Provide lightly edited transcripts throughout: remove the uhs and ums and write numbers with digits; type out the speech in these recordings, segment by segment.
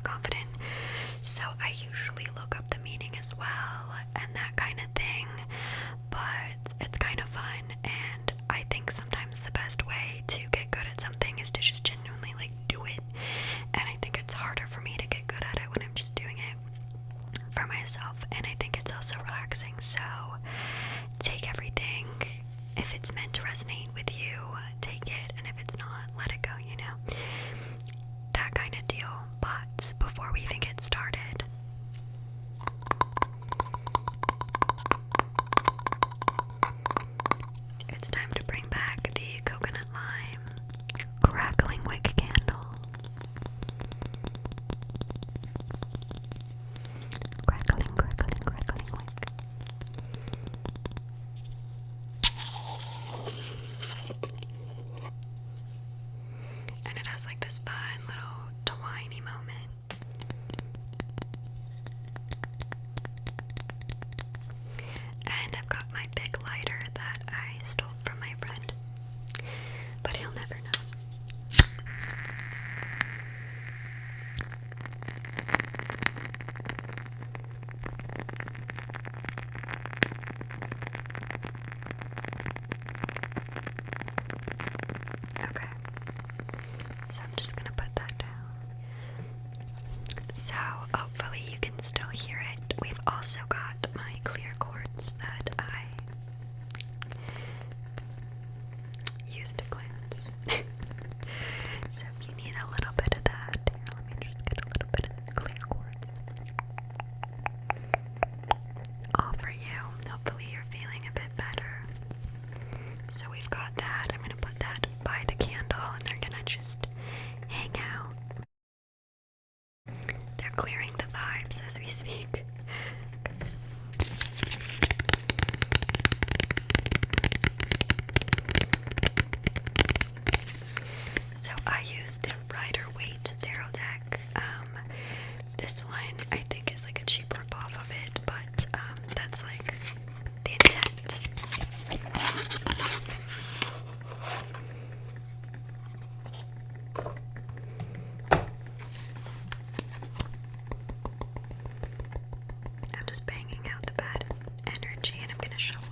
confident. So I usually look up the meaning as well and that kind of thing, but it's kind of fun, and I think sometimes the best way to get good at something is to just genuinely like do it. And I think it's harder for me to get good at it when I'm just doing it for myself, and I think it's also relaxing. So take everything. If it's meant to resonate with you, take it, and if it's not, let it go, you know? That kind of deal. But before we even get started, it's time to bring back the coconut lime crackling wick candle. Crackling, crackling, crackling wick. And it has like this fun little twiny moment. And I've got my big lighter that I stole from my friend, but he'll never know. Okay, so I'm just gonna put that down. So hopefully you can still hear it. We've also got my clear quartz that I use to cleanse. So if you need a little bit of that, here, let me just get a little bit of the clear quartz. All for you. Hopefully you're feeling a bit better. So we've got that. I'm gonna put that by the candle, and they're gonna just hang out. They're clearing the vibes as we speak. So I use the Rider-Waite tarot deck. This one I think is like a cheap rip-off of it, but that's like the intent. I'm just banging out the bad energy, and I'm gonna shuffle.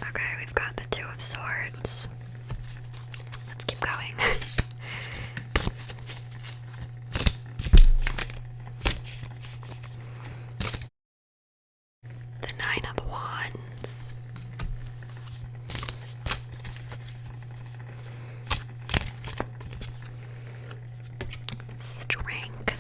Okay, we've got the Two of Swords. Let's keep going. The Nine of Wands. Strength.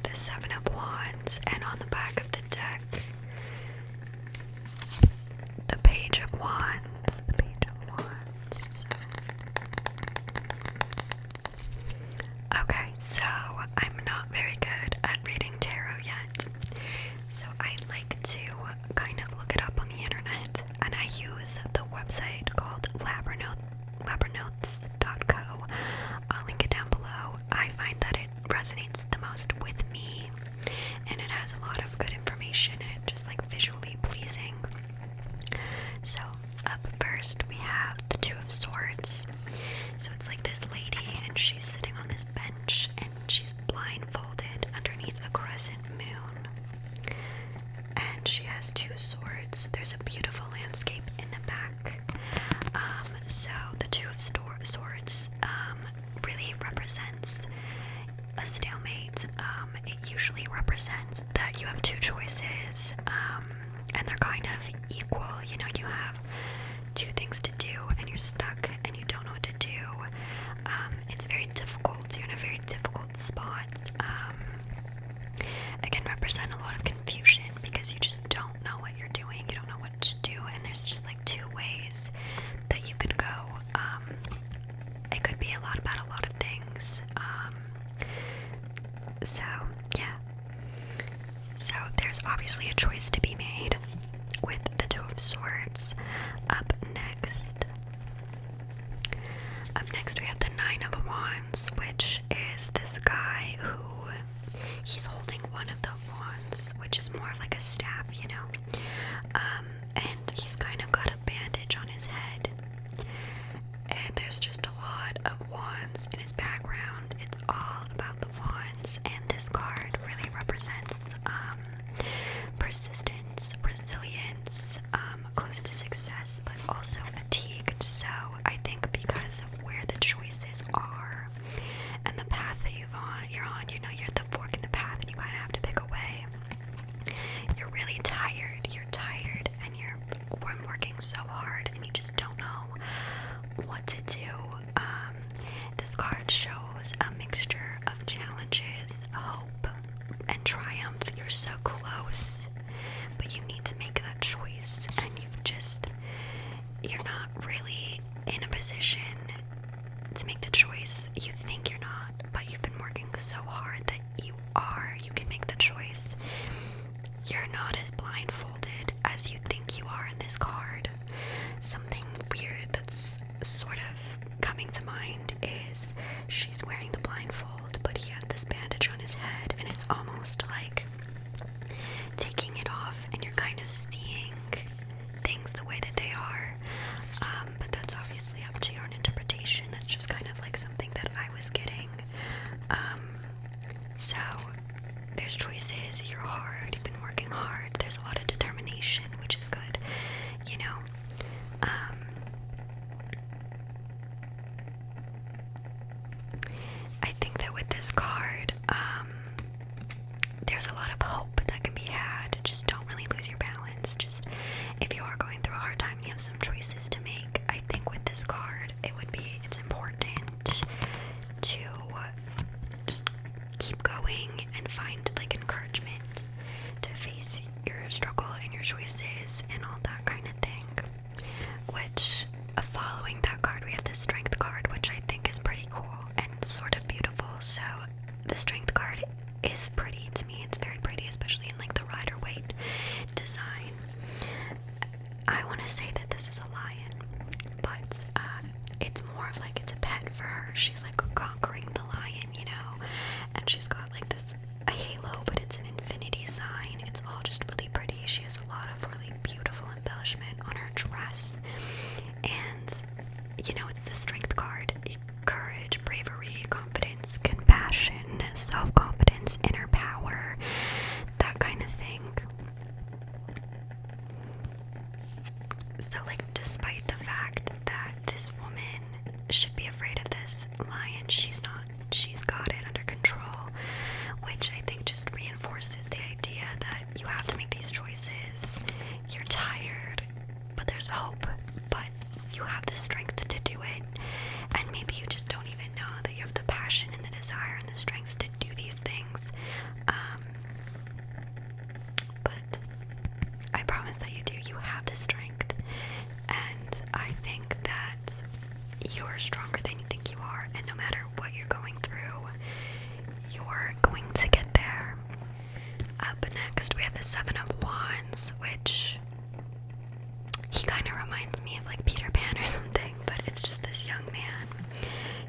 The Seven of Wands, and on the back of the deck, the Page of Wands. The Page of Wands. Okay, so I'm not very good at reading tarot yet, so I like to kind of look it up on the internet, and I use the website called labyrinths.co. I'll link it down below. I find that it resonates the most with me, and it has a lot of good information, and it's just like visually pleasing. So up first we have the Two of Swords. So it's like this lady, and she's sitting on this bench, and she's blindfolded underneath a crescent moon, and she has two swords. There's a beautiful landscape in the back. So the Two of Swords really represents a stalemate. It usually represents that you have two choices, and they're kind of equal. You know, you have two things to do and you're stuck and you don't know what to do. It's very difficult. You're in a very difficult spot. It can represent a lot of confusion because you just don't know what you're doing. You don't know what to do, and there's just like two ways that you could go. It could be a lot about a lot of things. So yeah. So there's obviously a choice to be made with the Two of Swords. Up next we have the Nine of Wands, which is this guy who, he's holding one of the wands, which is more of like a staff, you know, and he's kind of got a bandage on his head, and there's just a lot of wands in his background. It's all about the wands, and this card really represents persistence, resilience, close to success, but also fatigued. So I think because of where the choices are and the path that you're on, you know, you're at the fork in the path and you kind of have to pick a way. You're really tired. You're tired and you're working so hard and you just don't know what to do. This card shows a mixture of challenges, hope, and triumph. You're so close, but you need to make that choice, and you're not really in a position to make the choice. You think you're not, but you've been working so hard that you can make the choice. You're not as blindfolded as you think you are in this card. Something weird that's sort of coming to mind is she's wearing the blindfold, but he has this bandage on his head, and it's almost like taking it off and you're kind of seeing things the way that they are. But that's obviously up to your own interpretation. That's just kind of like something that I was getting. So there's choices. You're hard. You've been working hard. There's a lot of determination, which is good, you know. I think that with this card, there's a lot of hope that can be had. Just don't really lose your balance. Just if you are going through a hard time and you have some choices to make, I think with this card, it's important to just keep going and find like encouragement to face your struggle and your choices and all that kind of thing. Which, following that card, we have the Strength card, which I think is pretty cool and sort of beautiful. So the Strength card is pretty to me. It's very pretty, especially in like the Rider-Waite design. I want to say that this is a lion, but it's more of like it's a pet for her. She's like conquering the lion, you know, and she's got like a halo, but it's an infinity sign. It's all just really pretty. She has a lot of really beautiful embellishment on her dress, and you know, it's the Strength card. Courage, bravery, confidence, compassion, self-confidence, inner power, that kind of thing. So like, despite the fact that this woman should be afraid of this lion, she's not. She's got it under control, which I think just reinforces the idea that you have to make these choices. You're tired, but there's hope, but you have the strength to do it, and maybe you just don't even know that you have the passion and the desire and the strength to do these things. But I promise that you do. You have the strength, and I think that you're stronger than you think you are, and no matter what you're going through, you're going to get there. Up next, we have the Seven of Wands, which he kind of reminds me of like Peter Pan or something, but it's just this young man.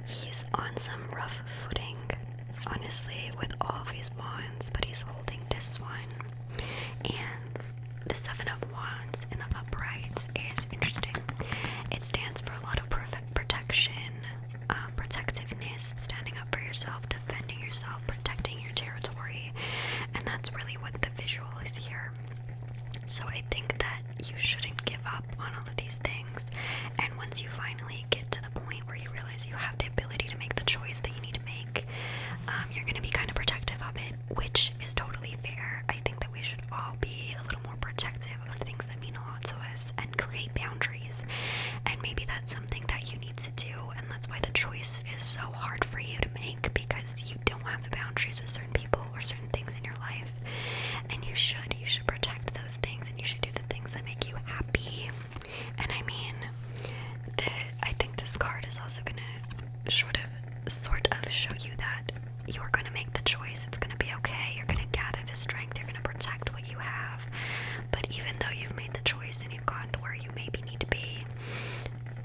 He's on some rough footing, honestly, with all of his wands, but he's holding this one. And the Seven of Wands in the upright is interesting. It stands for a lot of protection, protectiveness, standing up for yourself, defending yourself, protecting your territory, and that's really what the visual is here. So I think that you shouldn't give up on all of these things, and once you finally get to the point where you realize you have the ability to make the choice that you need to make, you're going to be kind of protective of it, which is totally fair. I protective of things that mean a lot to us and create boundaries. And maybe that's something that you need to do, and that's why the choice is so hard for you to make, because you don't have the boundaries with certain people or certain things in your life. And you should protect those things, and you should do the things that make you happy. And I mean, I think this card is also gonna sort of show you that you're gonna make the choice. It's gonna be okay. You're gonna gather the strength. You're gonna protect what you have. But even though you've made the choice and you've gotten to where you maybe need to be,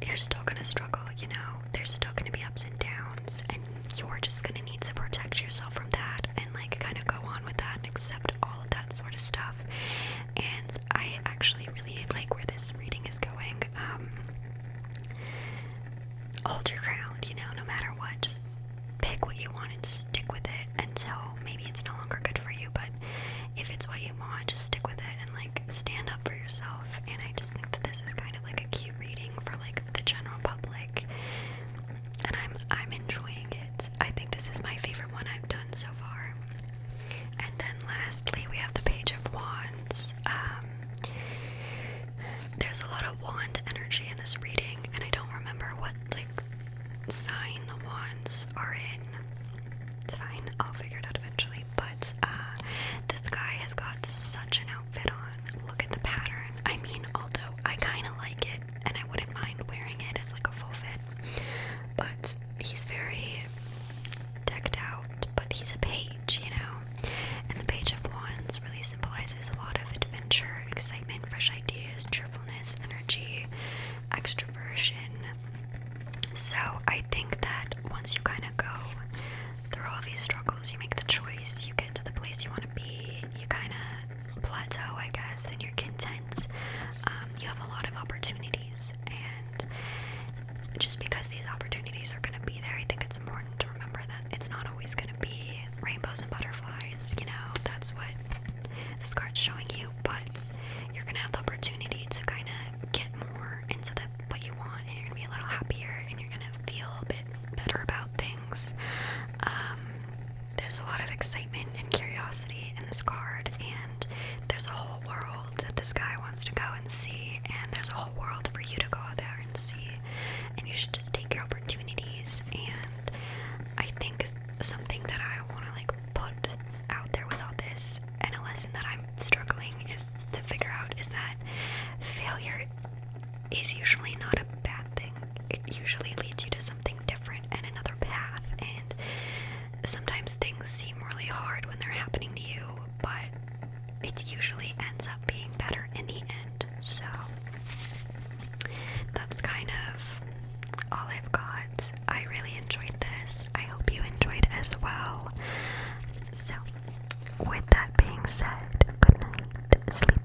you're still gonna struggle, you know? There's still gonna be ups and downs, and you're just gonna need to protect yourself from that and like kind of go on with that and accept all of that sort of stuff. And I actually really like where this reading is going. Hold your ground, you know, no matter what. Just pick what you want and stick with it until maybe it's no longer good for you. But if it's what you want, just stick with it and like stand up for yourself. And I just think that this is kind of like a cute reading for like the general public, and I'm enjoying it. I think this is my favorite one I've done so far. And then lastly, we have the Page of Wands. There's a lot of wand energy in this reading, and I don't remember what like sign the wands are in. It's fine, I'll figure it out eventually. But this guy has got such an outfit on. Look at the pattern. I mean, although I kind of like it and I wouldn't mind wearing it as like a full fit, but he's very decked out. But he's a page, you know, and the Page of Wands really symbolizes a lot of adventure, excitement, fresh ideas, cheerfulness, energy, extroversion. So I think that once you kind of go through all these struggles, you make the choice, you get to the place you want to be, you kind of plateau, I guess, and you're content. You have a lot of opportunities, and just because these opportunities are going to be there, I think it's important to remember that it's not always going to be rainbows and butterflies, you know. That's what this card's showing you, but you're going to have the opportunity to kind of get more into what you want, and you're going to be a little happier, and you're going to feel a bit better about things. There's a lot of excitement and curiosity in this card, and there's a whole world that this guy wants to go and see, and there's a whole world for you to go out there and see, and you should just take your opportunities. And I think something that I want to like put out there with all this, and a lesson that I'm struggling is to figure out, is that failure is usually not a bad thing. It usually leads you to something different and another path, and sometimes things seem really hard when they're happening to you, but it usually ends up being better in the end. So that's kind of all I've got. I really enjoyed this. I hope you enjoyed as well. So with that being said, good night, sleep